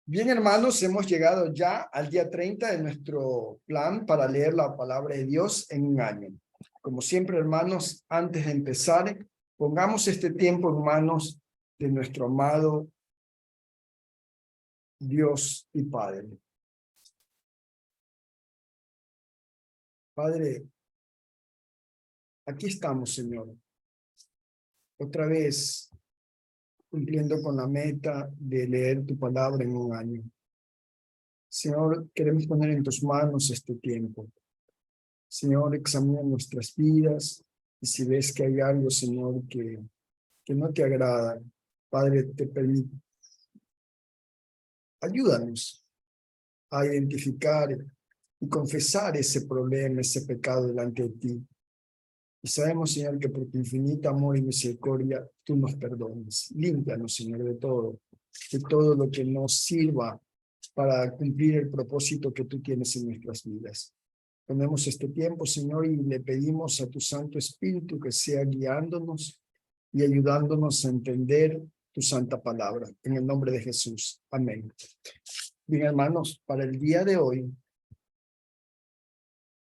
Bien, hermanos, hemos llegado ya al día 30 de nuestro plan para leer la palabra de Dios en un año. Como siempre, hermanos, antes de empezar, pongamos este tiempo en manos de nuestro amado Dios y Padre. Padre, aquí estamos, Señor, otra vez cumpliendo con la meta de leer tu palabra en un año. Señor, queremos poner en tus manos este tiempo. Señor, examina nuestras vidas y si ves que hay algo, Señor, que no te agrada, Padre, te permite, ayúdanos a identificar y confesar ese problema, ese pecado delante de ti. Y sabemos, Señor, que por tu infinito amor y misericordia, tú nos perdones. Límpianos, Señor, de todo lo que nos sirva para cumplir el propósito que tú tienes en nuestras vidas. Ponemos este tiempo, Señor, y le pedimos a tu Santo Espíritu que sea guiándonos y ayudándonos a entender tu santa palabra. En el nombre de Jesús. Amén. Bien, hermanos, para el día de hoy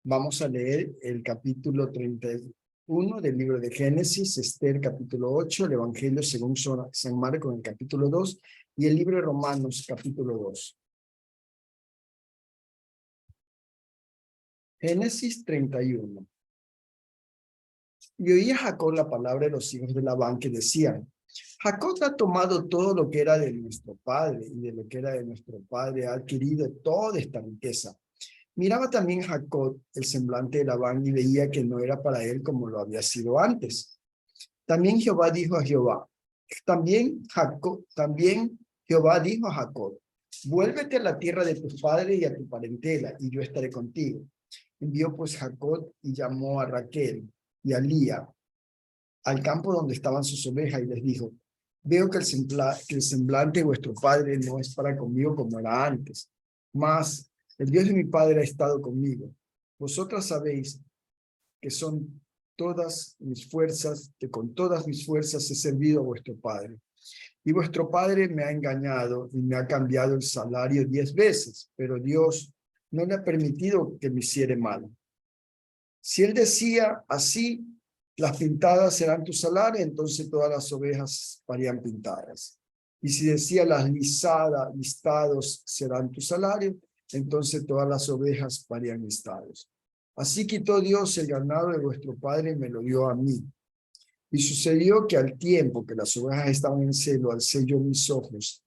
vamos a leer el capítulo 31 del libro de Génesis, Esther capítulo 8, el Evangelio según San Marcos en el capítulo 2 y el libro de Romanos capítulo 2. Génesis 31. Y oía Jacob la palabra de los hijos de Labán que decían: Jacob ha tomado todo lo que era de nuestro padre, y de lo que era de nuestro padre ha adquirido toda esta riqueza. Miraba también Jacob el semblante de Labán y veía que no era para él como lo había sido antes. También Jehová dijo a Jehová, también Jehová dijo a Jacob: vuélvete a la tierra de tu padre y a tu parentela, y yo estaré contigo. Envió pues Jacob y llamó a Raquel y a Lía al campo donde estaban sus ovejas y les dijo: veo que el semblante de vuestro padre no es para conmigo como era antes, mas el Dios de mi padre ha estado conmigo. Vosotras sabéis que son todas mis fuerzas, que con todas mis fuerzas he servido a vuestro padre. Y vuestro padre me ha engañado y me ha cambiado el salario 10 veces, pero Dios no le ha permitido que me hiciera mal. Si él decía así: las pintadas serán tu salario, entonces todas las ovejas parían pintadas. Y si decía: las listados serán tu salario, entonces todas las ovejas parían listados. Así quitó Dios el ganado de vuestro padre y me lo dio a mí. Y sucedió que al tiempo que las ovejas estaban en celo, alcé yo mis ojos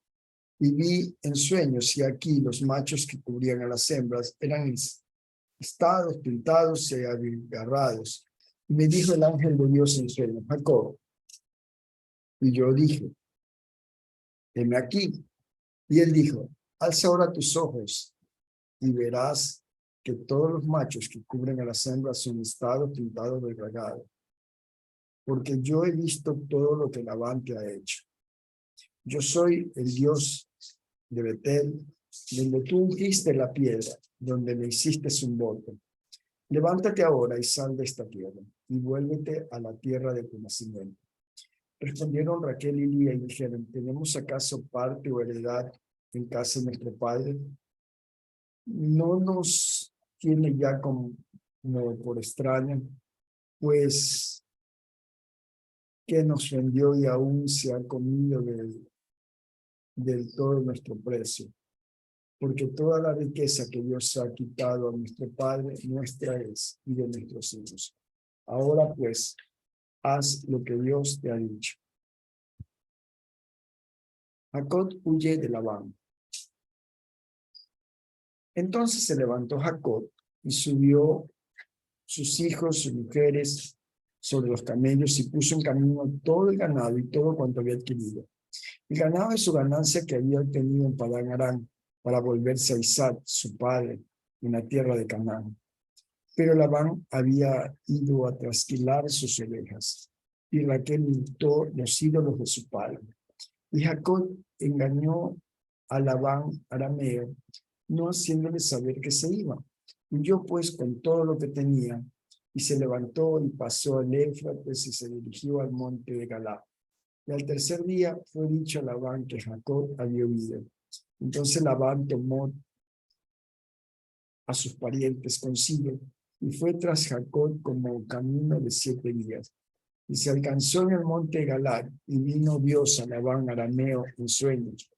y vi en sueños, y aquí los machos que cubrían a las hembras eran listados, pintados y agarrados. Y me dijo el ángel de Dios en sueño: Jacob. Y yo dije: heme aquí. Y él dijo: alza ahora tus ojos y verás que todos los machos que cubren a las hembras son listados, pintados y agarrados. Porque yo he visto todo lo que Labán te ha hecho. Yo soy el Dios de Betel, donde tú ungiste la piedra, donde me hiciste un voto. Levántate ahora y sal de esta tierra, y vuélvete a la tierra de tu nacimiento. Respondieron Raquel y Lía y dijeron: ¿tenemos acaso parte o heredad en casa de nuestro padre? No nos tiene ya como por extraño, pues que nos vendió y aún se ha comido del todo nuestro precio. Porque toda la riqueza que Dios ha quitado a nuestro padre, nuestra es, y de nuestros hijos. Ahora pues, haz lo que Dios te ha dicho. Jacob huye de Labán. Entonces se levantó Jacob y subió sus hijos, sus mujeres, sobre los camellos, y puso en camino todo el ganado y todo cuanto había adquirido. El ganado de su ganancia que había obtenido en Padán Aram, para volverse a Isaac, su padre, en la tierra de Canaán. Pero Labán había ido a trasquilar sus ovejas, y Raquel imitó los ídolos de su padre. Y Jacob engañó a Labán arameo, no haciéndole saber que se iba. Huyó pues con todo lo que tenía, y se levantó y pasó al Éufrates y se dirigió al monte de Galaad. Y al tercer día fue dicho a Labán que Jacob había huido. Entonces Labán tomó a sus parientes consigo y fue tras Jacob como camino de 7 días. Y se alcanzó en el monte Galaad, y vino Dios a Labán arameo en sueños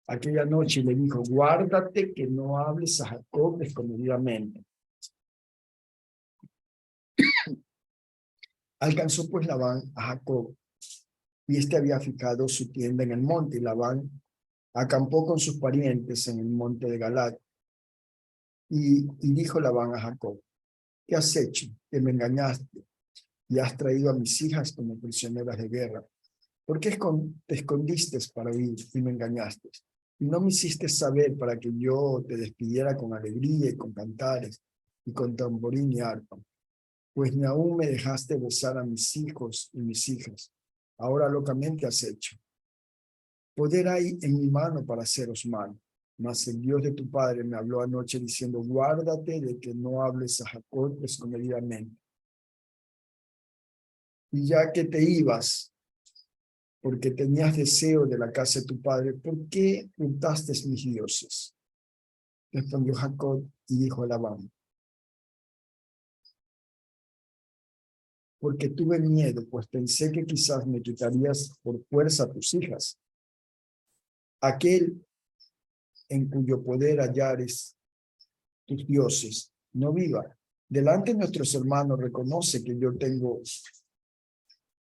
aquella noche y le dijo: guárdate que no hables a Jacob descomedidamente. Alcanzó pues Labán a Jacob, y éste había fijado su tienda en el monte, y Labán acampó con sus parientes en el monte de Galaad. Y dijo Labán a Jacob: ¿qué has hecho? Que me engañaste y has traído a mis hijas como prisioneras de guerra. ¿Por qué te escondiste para huir y me engañaste? Y no me hiciste saber para que yo te despidiera con alegría y con cantares y con tamborín y arpa. Pues ni aún me dejaste besar a mis hijos y mis hijas. Ahora locamente has hecho. Poder hay en mi mano para haceros mal. Mas el Dios de tu padre me habló anoche diciendo: guárdate de que no hables a Jacob descomedidamente. Y ya que te ibas, porque tenías deseo de la casa de tu padre, ¿por qué hurtaste mis dioses? Respondió Jacob y dijo a Labán: porque tuve miedo, pues pensé que quizás me quitarías por fuerza a tus hijas. Aquel en cuyo poder hallares tus dioses, no viva. Delante de nuestros hermanos reconoce que yo tengo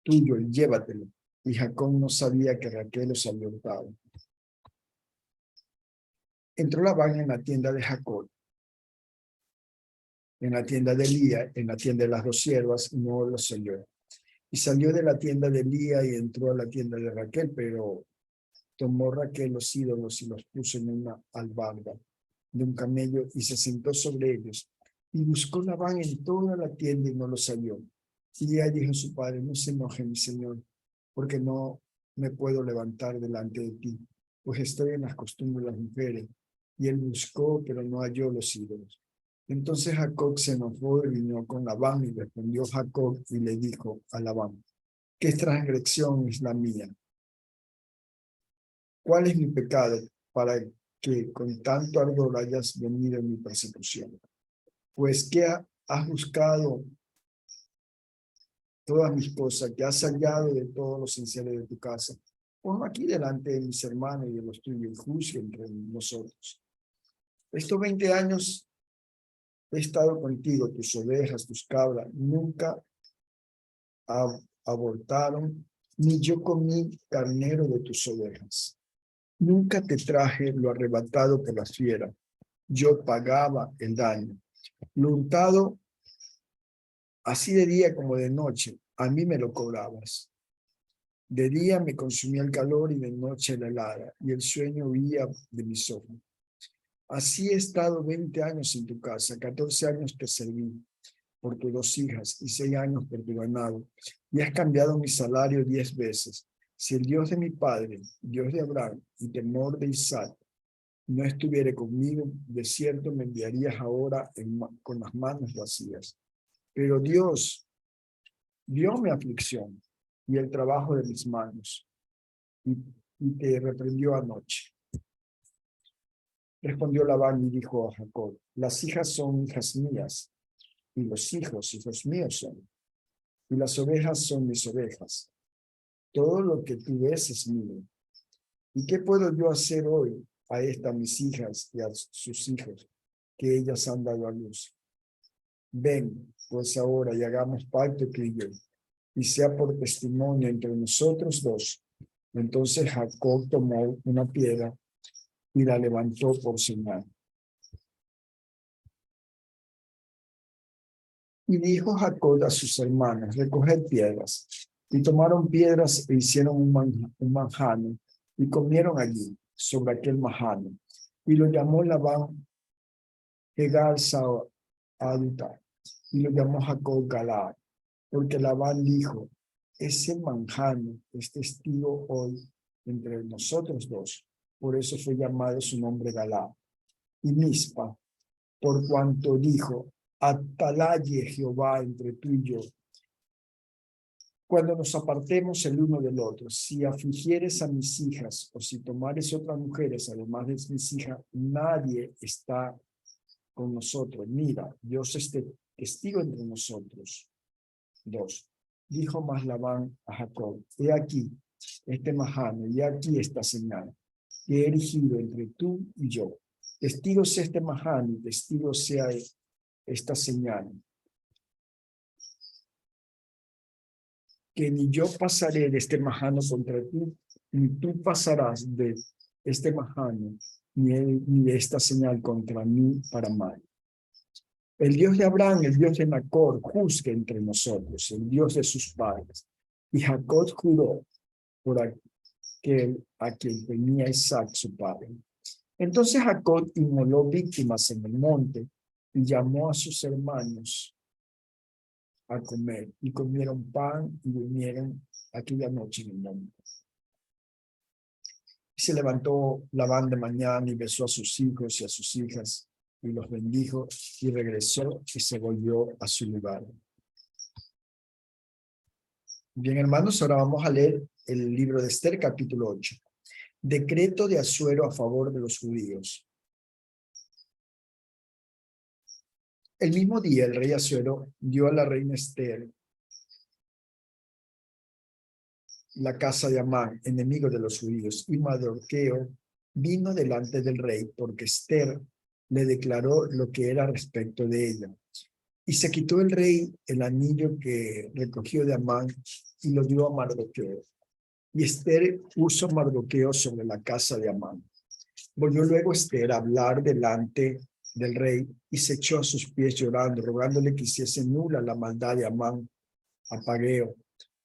tuyo y llévatelo. Y Jacob no sabía que Raquel los había hurtado. Entró Labán en la tienda de Jacob, en la tienda de Lía, en la tienda de las 2 siervas, y no los halló. Y salió de la tienda de Lía y entró a la tienda de Raquel, pero tomó Raquel los ídolos y los puso en una albarda de un camello y se sentó sobre ellos. Y buscó Labán en toda la tienda y no los halló. Y ella dijo a su padre: no se enoje, mi señor, porque no me puedo levantar delante de ti, pues estoy en las costumbres de las mujeres. Y él buscó, pero no halló los ídolos. Entonces Jacob se enojó y vino con Labán, y respondió Jacob y le dijo a Labán: ¿qué transgresión es la mía? ¿Cuál es mi pecado para que con tanto ardor hayas venido en mi persecución? Pues que has buscado todas mis cosas, que has hallado de todos los esenciales de tu casa. Ponlo aquí delante de mis hermanos y de los tuyos, y juzgue entre nosotros. Estos 20 años he estado contigo, tus ovejas, tus cabras, nunca abortaron, ni yo comí carnero de tus ovejas. Nunca te traje lo arrebatado por las fieras. Yo pagaba el daño. Lo hurtado, así de día como de noche, a mí me lo cobrabas. De día me consumía el calor y de noche la helada, y el sueño huía de mis ojos. Así he estado 20 años en tu casa, 14 años te serví por tus 2 hijas y 6 años por tu ganado, y has cambiado mi salario 10 veces. Si el Dios de mi padre, Dios de Abraham y temor de Isaac, no estuviere conmigo, de cierto me enviarías ahora con las manos vacías. Pero Dios vio mi aflicción y el trabajo de mis manos, y te reprendió anoche. Respondió Labán y dijo a Jacob: las hijas son hijas mías, y los hijos míos son, y las ovejas son mis ovejas. Todo lo que tú ves es mío. ¿Y qué puedo yo hacer hoy a estas mis hijas y a sus hijos, que ellas han dado a luz? Ven, pues ahora, y hagamos pacto tú y yo, y sea por testimonio entre nosotros 2. Entonces Jacob tomó una piedra y la levantó por señal. Y dijo Jacob a sus hermanos: recoged piedras. Y tomaron piedras e hicieron un manjano, y comieron allí, sobre aquel manjano. Y lo llamó Labán Egal Sa'aduta, y lo llamó Jacob Galaad, porque Labán dijo: ese manjano es testigo hoy entre nosotros 2. Por eso fue llamado su nombre Galaad. Y Mispa, por cuanto dijo: atalaye Jehová entre tú y yo, cuando nos apartemos el uno del otro, si afligieres a mis hijas o si tomares otras mujeres, además de mis hijas, nadie está con nosotros. Mira, Dios es testigo entre nosotros. 2. Dijo más Labán a Jacob, he aquí este majano y aquí esta señal que he erigido entre tú y yo. Testigo sea este majano y testigo sea esta señal, que ni yo pasaré de este majano contra ti, ni tú pasarás de este majano, ni de esta señal contra mí para mal. El Dios de Abraham, el Dios de Nacor, juzgue entre nosotros, el Dios de sus padres. Y Jacob juró por aquel a quien tenía Isaac su padre. Entonces Jacob inmoló víctimas en el monte y llamó a sus hermanos a comer, y comieron pan y durmieron aquella noche en el monte. Y se levantó Labán de mañana y besó a sus hijos y a sus hijas y los bendijo y regresó y se volvió a su lugar. Bien, hermanos, ahora vamos a leer el libro de Esther, capítulo 8. Decreto de Asuero a favor de los judíos. El mismo día el rey Asuero dio a la reina Esther la casa de Amán, enemigo de los judíos, y Mardoqueo vino delante del rey porque Esther le declaró lo que era respecto de ella. Y se quitó el rey el anillo que recogió de Amán y lo dio a Mardoqueo. Y Esther puso a Mardoqueo sobre la casa de Amán. Volvió luego Esther a hablar delante del rey y se echó a sus pies llorando, rogándole que hiciese nula la maldad de Amán, Apageo,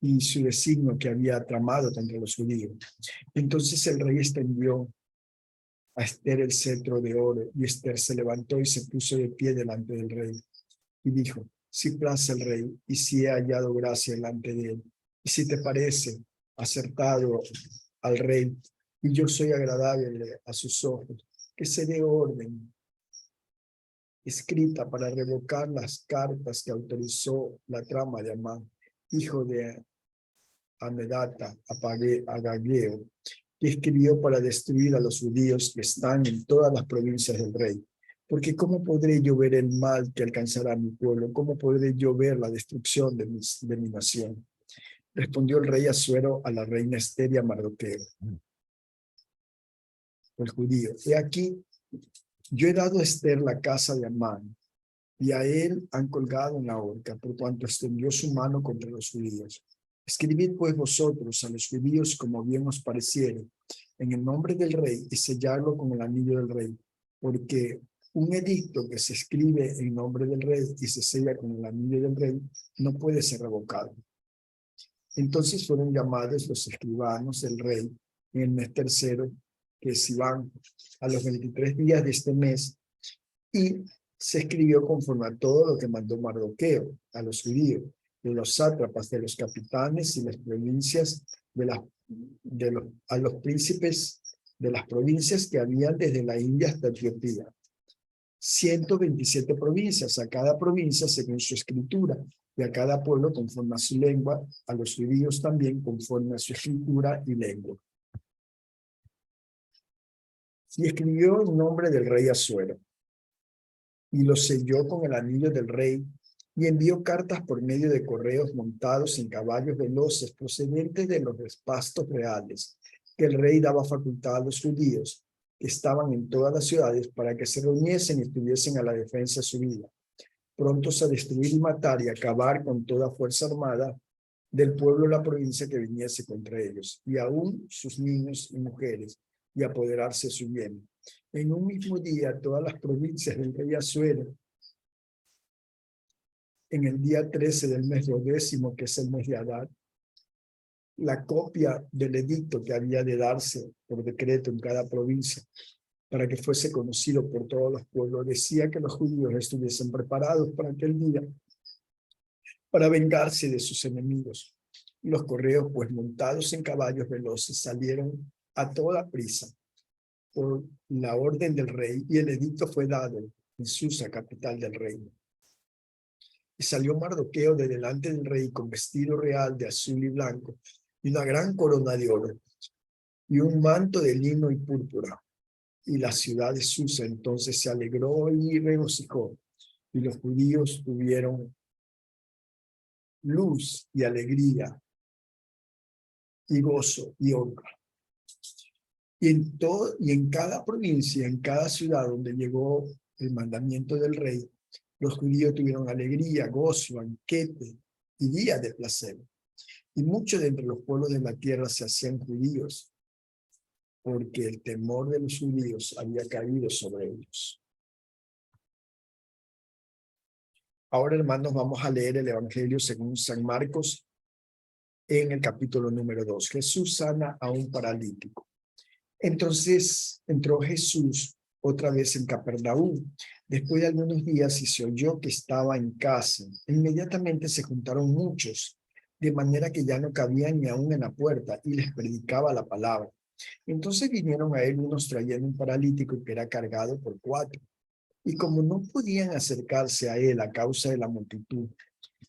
y su designio que había tramado contra los judíos. Entonces el rey extendió a Esther el cetro de oro, y Esther se levantó y se puso de pie delante del rey, y dijo, si place el rey, y si he hallado gracia delante de él, y si te parece acertado al rey, y yo soy agradable a sus ojos, que se dé orden escrita para revocar las cartas que autorizó la trama de Amán, hijo de Amedata, Agageo, que escribió para destruir a los judíos que están en todas las provincias del rey. Porque ¿cómo podré yo ver el mal que alcanzará a mi pueblo? ¿Cómo podré yo ver la destrucción de mi nación? Respondió el rey Asuero a la reina Esther y a Mardoqueo, el judío. He aquí, yo he dado a Esther la casa de Amán, y a él han colgado en la horca, por cuanto extendió su mano contra los judíos. Escribid pues vosotros a los judíos como bien os pareciere, en el nombre del rey, y sellarlo con el anillo del rey, porque un edicto que se escribe en nombre del rey y se sella con el anillo del rey no puede ser revocado. Entonces fueron llamados los escribanos del rey en el mes tercero, que es Sivan, a los 23 días de este mes, y se escribió conforme a todo lo que mandó Mardoqueo a los judíos, de los sátrapas, de los capitanes y las provincias, a los príncipes de las provincias que habían desde la India hasta Etiopía. 127 provincias, a cada provincia según su escritura, y a cada pueblo conforme a su lengua, a los judíos también conforme a su escritura y lengua. Y escribió en nombre del rey Asuero, y lo selló con el anillo del rey, y envió cartas por medio de correos montados en caballos veloces procedentes de los despastos reales, que el rey daba facultad a los judíos que estaban en todas las ciudades para que se reuniesen y estuviesen a la defensa de su vida, prontos a destruir y matar y acabar con toda fuerza armada del pueblo o la provincia que viniese contra ellos, y aún sus niños y mujeres, y apoderarse de su bien. En un mismo día, todas las provincias del rey Asuero, en el día 13 del mes 12º, que es el mes de Adar, la copia del edicto que había de darse por decreto en cada provincia, para que fuese conocido por todos los pueblos, decía que los judíos estuviesen preparados para aquel día, para vengarse de sus enemigos. Los correos, pues montados en caballos veloces, salieron a toda prisa por la orden del rey, y el edicto fue dado en Susa, capital del reino. Y salió Mardoqueo de delante del rey con vestido real de azul y blanco, y una gran corona de oro, y un manto de lino y púrpura. Y la ciudad de Susa entonces se alegró y regocijó, y los judíos tuvieron luz y alegría y gozo y honra. Y en cada provincia, en cada ciudad donde llegó el mandamiento del rey, los judíos tuvieron alegría, gozo, banquete y días de placer. Y muchos de entre los pueblos de la tierra se hacían judíos, porque el temor de los judíos había caído sobre ellos. Ahora, hermanos, vamos a leer el Evangelio según San Marcos en el capítulo número 2. Jesús sana a un paralítico. Entonces entró Jesús otra vez en Capernaum, después de algunos días, y se oyó que estaba en casa. Inmediatamente se juntaron muchos, de manera que ya no cabían ni aún en la puerta, y les predicaba la palabra. Entonces vinieron a él unos trayendo un paralítico que era cargado por 4. Y como no podían acercarse a él a causa de la multitud,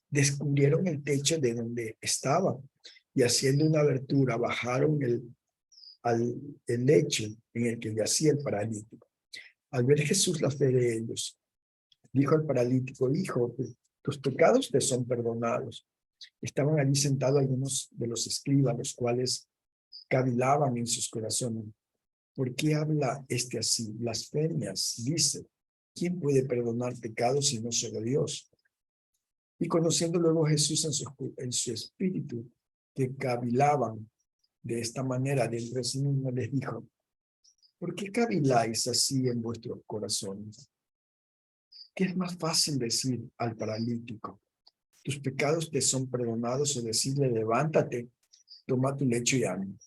descubrieron el techo de donde estaba, y haciendo una abertura bajaron el lecho en el que yacía el paralítico. Al ver Jesús la fe de ellos, dijo al paralítico: hijo, tus pecados te son perdonados. Estaban allí sentados algunos de los escribas, los cuales cavilaban en sus corazones: ¿por qué habla este así? Blasfemias, dice. ¿Quién puede perdonar pecados si no solo Dios? Y conociendo luego Jesús en su espíritu, que cavilaban de esta manera dentro de sí mismo, les dijo: ¿por qué caviláis así en vuestros corazones? ¿Qué es más fácil decir al paralítico: tus pecados te son perdonados, o decirle: levántate, toma tu lecho y anda?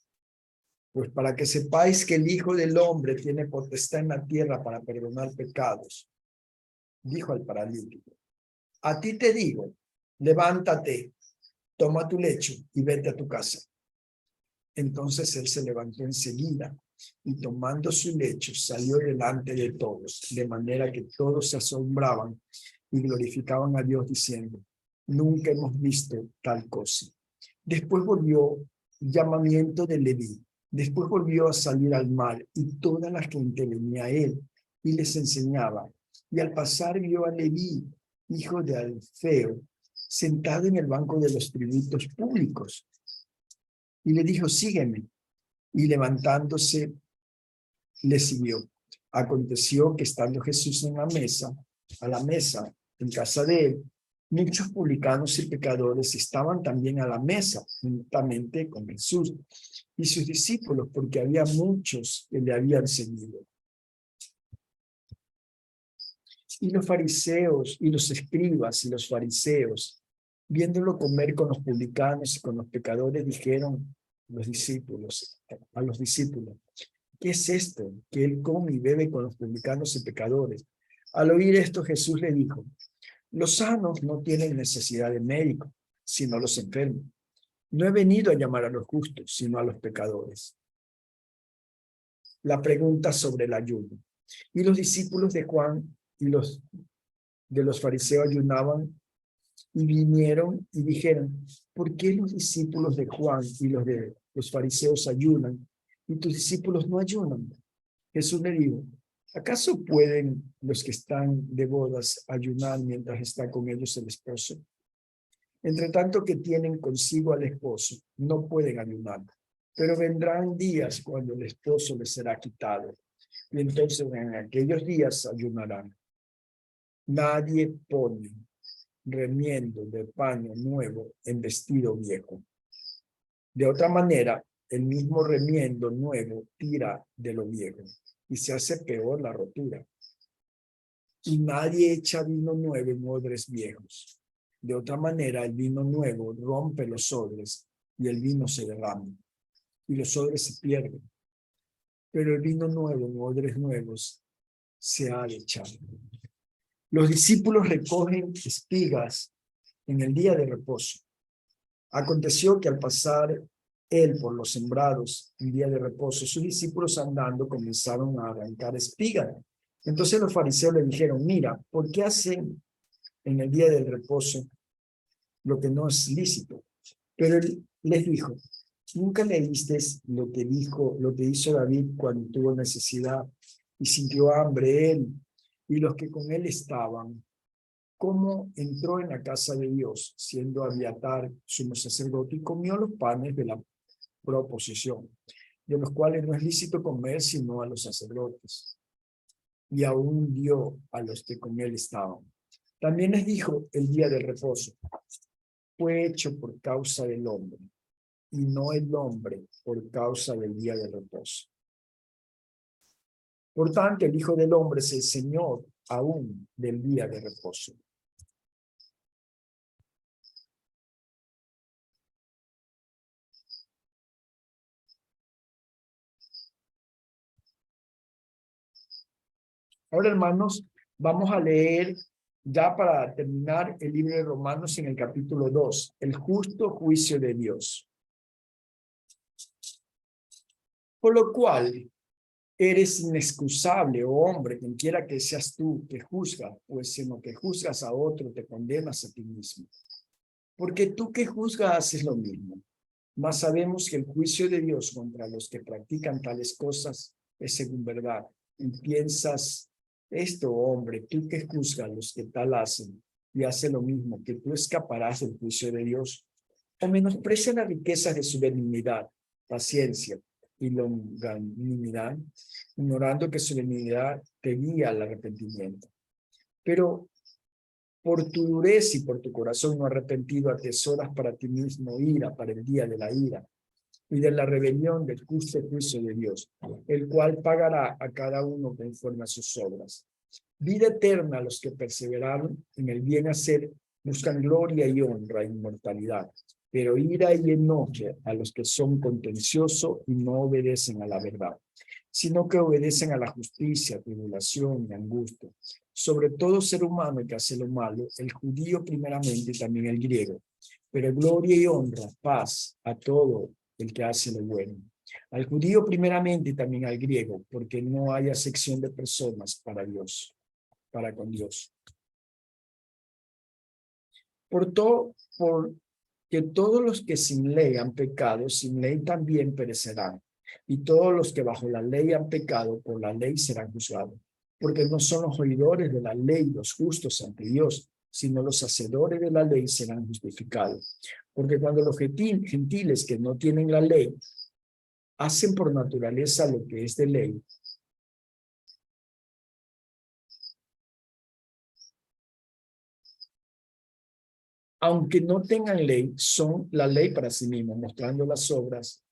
Pues para que sepáis que el Hijo del Hombre tiene potestad en la tierra para perdonar pecados, dijo al paralítico: a ti te digo, levántate, toma tu lecho y vete a tu casa. Entonces él se levantó enseguida y tomando su lecho salió delante de todos, de manera que todos se asombraban y glorificaban a Dios diciendo: nunca hemos visto tal cosa. Después volvió llamamiento de Leví. Después volvió a salir al mar, y toda la gente venía a él y les enseñaba. Y al pasar vio a Leví, hijo de Alfeo, sentado en el banco de los tributos públicos. Y le dijo: sígueme. Y levantándose, le siguió. Aconteció que estando Jesús en a la mesa, en casa de él, muchos publicanos y pecadores estaban también a la mesa, juntamente con Jesús y sus discípulos, porque había muchos que le habían seguido. Y los fariseos, y los escribas, y los fariseos, viéndolo comer con los publicanos y con los pecadores, dijeron a los discípulos: ¿qué es esto? Que él come y bebe con los publicanos y pecadores. Al oír esto, Jesús le dijo: los sanos no tienen necesidad de médico, sino los enfermos. No he venido a llamar a los justos, sino a los pecadores. La pregunta sobre el ayuno. Y los discípulos de Juan y los de los fariseos ayunaban, y vinieron y dijeron: ¿por qué los discípulos de Juan y los de los fariseos ayunan, y tus discípulos no ayunan? Jesús le dijo: ¿acaso pueden los que están de bodas ayunar mientras está con ellos el esposo? Entre tanto que tienen consigo al esposo, no pueden ayunar. Pero vendrán días cuando el esposo les será quitado, y entonces en aquellos días ayunarán. Nadie pone remiendo de paño nuevo en vestido viejo. De otra manera, el mismo remiendo nuevo tira de lo viejo, y se hace peor la rotura. Y nadie echa vino nuevo en odres viejos. De otra manera, el vino nuevo rompe los odres, y el vino se derrama, y los odres se pierden. Pero el vino nuevo en odres nuevos se ha de echar. Los discípulos recogen espigas en el día de reposo. Aconteció que al pasar él por los sembrados en día de reposo, sus discípulos andando comenzaron a arrancar espigas. Entonces los fariseos le dijeron: mira, ¿por qué hacen en el día del reposo lo que no es lícito. Pero él les dijo, ¿nunca leísteis lo que hizo David cuando tuvo necesidad y sintió hambre él y los que con él estaban? Cómo entró en la casa de Dios, siendo Abiatar sumo sacerdote, y comió los panes de la proposición, de los cuales no es lícito comer sino a los sacerdotes, y aún dio a los que con él estaban. También les dijo el día del reposo, fue hecho por causa del hombre, y no el hombre por causa del día del reposo. Por tanto, el Hijo del Hombre es el Señor aún del día de reposo. Ahora, hermanos, vamos a leer ya para terminar el libro de Romanos en el capítulo 2, el justo juicio de Dios. Por lo cual, eres inexcusable, oh hombre, quien quiera que seas tú que juzga, pues en lo que juzgas a otro te condenas a ti mismo. Porque tú que juzgas haces lo mismo. Mas sabemos que el juicio de Dios contra los que practican tales cosas es según verdad. Y piensas esto, hombre, tú que juzgas a los que tal hacen y hace lo mismo, que tú escaparás del juicio de Dios, o menosprecia las riquezas de su benignidad, paciencia y longanimidad, ignorando que su benignidad te guía al arrepentimiento. Pero por tu dureza y por tu corazón no arrepentido atesoras para ti mismo ira para el día de la ira y de la rebelión del justo juicio de Dios, el cual pagará a cada uno conforme a sus obras. Vida eterna a los que perseveraron en el bien hacer, buscan gloria y honra e inmortalidad, pero ira y enojo a los que son contenciosos y no obedecen a la verdad, sino que obedecen a la justicia, tribulación y angustia. Sobre todo ser humano que hace lo malo, el judío primeramente y también el griego, pero gloria y honra, paz a todo el que hace lo bueno. Al judío primeramente y también al griego, porque no hay acepción de personas para Dios, para con Dios. Porque todos los que sin ley han pecado, sin ley también perecerán. Y todos los que bajo la ley han pecado, por la ley serán juzgados. Porque no son los oidores de la ley los justos ante Dios, sino los hacedores de la ley serán justificados. Porque cuando los gentiles que no tienen la ley hacen por naturaleza lo que es de ley, aunque no tengan ley, son la ley para sí mismos, mostrando las obras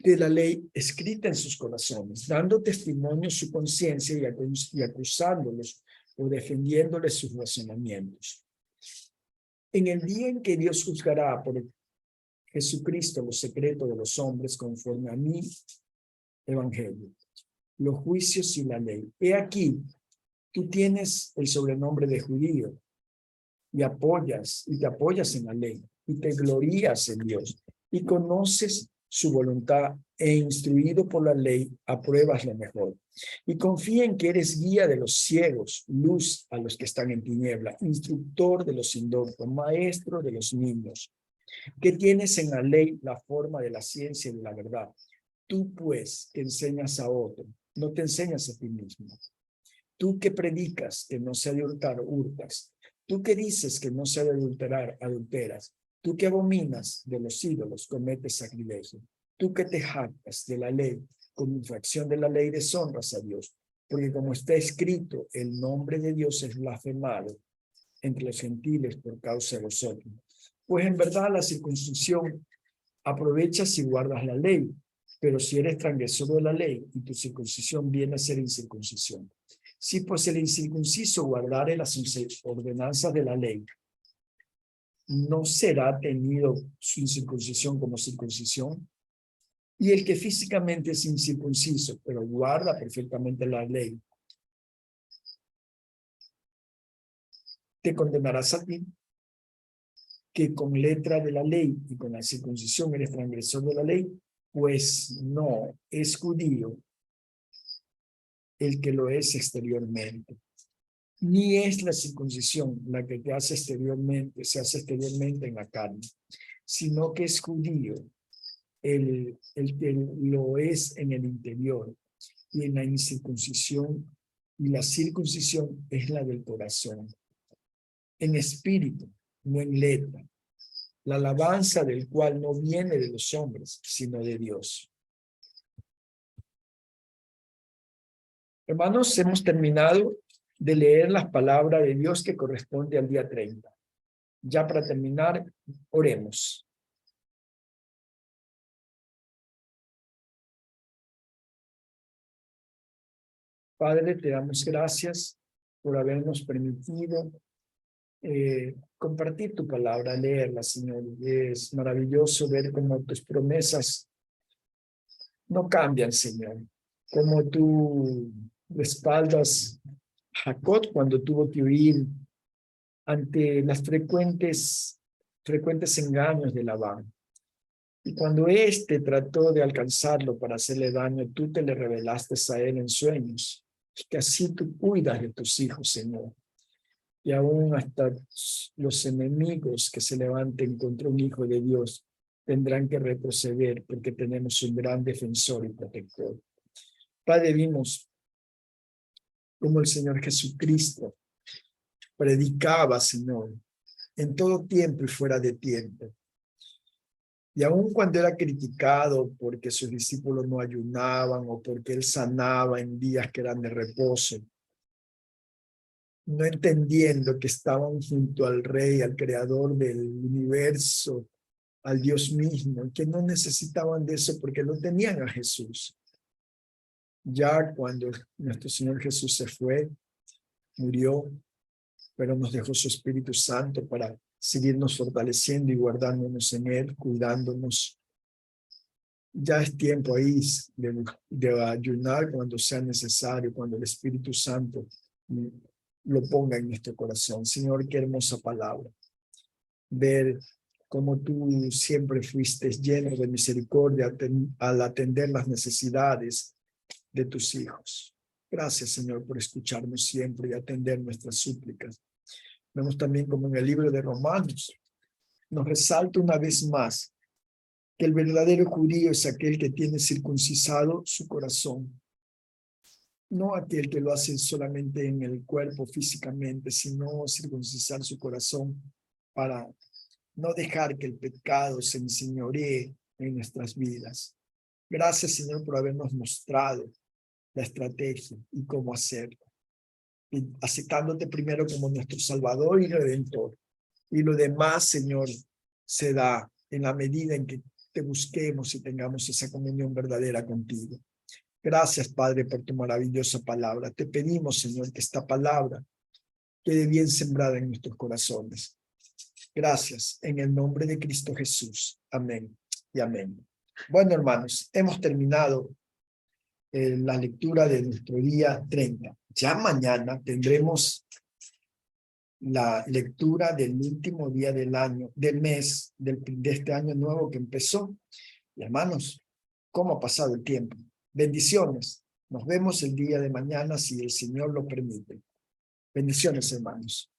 de la ley escrita en sus corazones, dando testimonio su conciencia y acusándolos o defendiéndoles sus razonamientos. En el día en que Dios juzgará por Jesucristo los secretos de los hombres conforme a mi evangelio, los juicios y la ley. He aquí, tú tienes el sobrenombre de judío y te apoyas en la ley y te glorías en Dios y conoces su voluntad e instruido por la ley apruebas lo mejor y confía en que eres guía de los ciegos, luz a los que están en tiniebla, instructor de los indoctos, maestro de los niños, que tienes en la ley la forma de la ciencia y de la verdad. Tú pues que enseñas a otro, no te enseñas a ti mismo. Tú que predicas que no se ha de hurtar, hurtas. Tú que dices que no se ha de adulterar, adulteras. Tú que abominas de los ídolos, cometes sacrilegio. Tú que te jactas de la ley, con infracción de la ley deshonras a Dios. Porque como está escrito, el nombre de Dios es blasfemado entre los gentiles por causa de vosotros. Pues en verdad la circuncisión aprovecha si guardas la ley, pero si eres transgresor de la ley y tu circuncisión viene a ser incircuncisión. Si pues el incircunciso guardare las ordenanzas de la ley, ¿no será tenido su incircuncisión como circuncisión? Y el que físicamente es incircunciso, pero guarda perfectamente la ley, te condenarás a ti, que con letra de la ley y con la circuncisión eres transgresor de la ley, pues no es judío el que lo es exteriormente, Ni es la circuncisión la que te hace exteriormente, se hace exteriormente en la carne, sino que es judío el que lo es en el interior, y en la incircuncisión, y la circuncisión es la del corazón, en espíritu, no en letra, la alabanza del cual no viene de los hombres, sino de Dios. Hermanos, hemos terminado de leer las palabras de Dios que corresponde al día 30. Ya para terminar, oremos. Padre, te damos gracias por habernos permitido compartir tu palabra, leerla, Señor. Es maravilloso ver cómo tus promesas no cambian, Señor. Como tú respaldas a Jacob cuando tuvo que huir ante las frecuentes engaños de Labán. Y cuando éste trató de alcanzarlo para hacerle daño, tú te le revelaste a él en sueños. Que así tú cuidas de tus hijos, Señor. Y aún hasta los enemigos que se levanten contra un hijo de Dios tendrán que retroceder porque tenemos un gran defensor y protector. Padre, vimos cómo el Señor Jesucristo predicaba, Señor, en todo tiempo y fuera de tiempo. Y aun cuando era criticado porque sus discípulos no ayunaban o porque él sanaba en días que eran de reposo, no entendiendo que estaban junto al Rey, al Creador del universo, al Dios mismo, que no necesitaban de eso porque no tenían a Jesús. Ya cuando nuestro Señor Jesús se fue, murió, pero nos dejó su Espíritu Santo para seguirnos fortaleciendo y guardándonos en Él, cuidándonos. Ya es tiempo ahí de ayunar cuando sea necesario, cuando el Espíritu Santo lo ponga en nuestro corazón. Señor, qué hermosa palabra. Ver cómo tú siempre fuiste lleno de misericordia al atender las necesidades de tus hijos. Gracias, Señor, por escucharnos siempre y atender nuestras súplicas. Vemos también como en el libro de Romanos nos resalta una vez más que el verdadero judío es aquel que tiene circuncisado su corazón, no aquel que lo hace solamente en el cuerpo físicamente, sino circuncisar su corazón para no dejar que el pecado se enseñoree en nuestras vidas. Gracias, Señor, por habernos mostrado la estrategia y cómo hacerlo. Y aceptándote primero como nuestro Salvador y Redentor. Y lo demás, Señor, se da en la medida en que te busquemos y tengamos esa comunión verdadera contigo. Gracias, Padre, por tu maravillosa palabra. Te pedimos, Señor, que esta palabra quede bien sembrada en nuestros corazones. Gracias, en el nombre de Cristo Jesús. Amén y amén. Bueno, hermanos, hemos terminado la lectura de nuestro día 30. Ya mañana tendremos la lectura del último día del año, del mes, de este año nuevo que empezó. Y hermanos, ¿cómo ha pasado el tiempo? Bendiciones. Nos vemos el día de mañana si el Señor lo permite. Bendiciones, hermanos.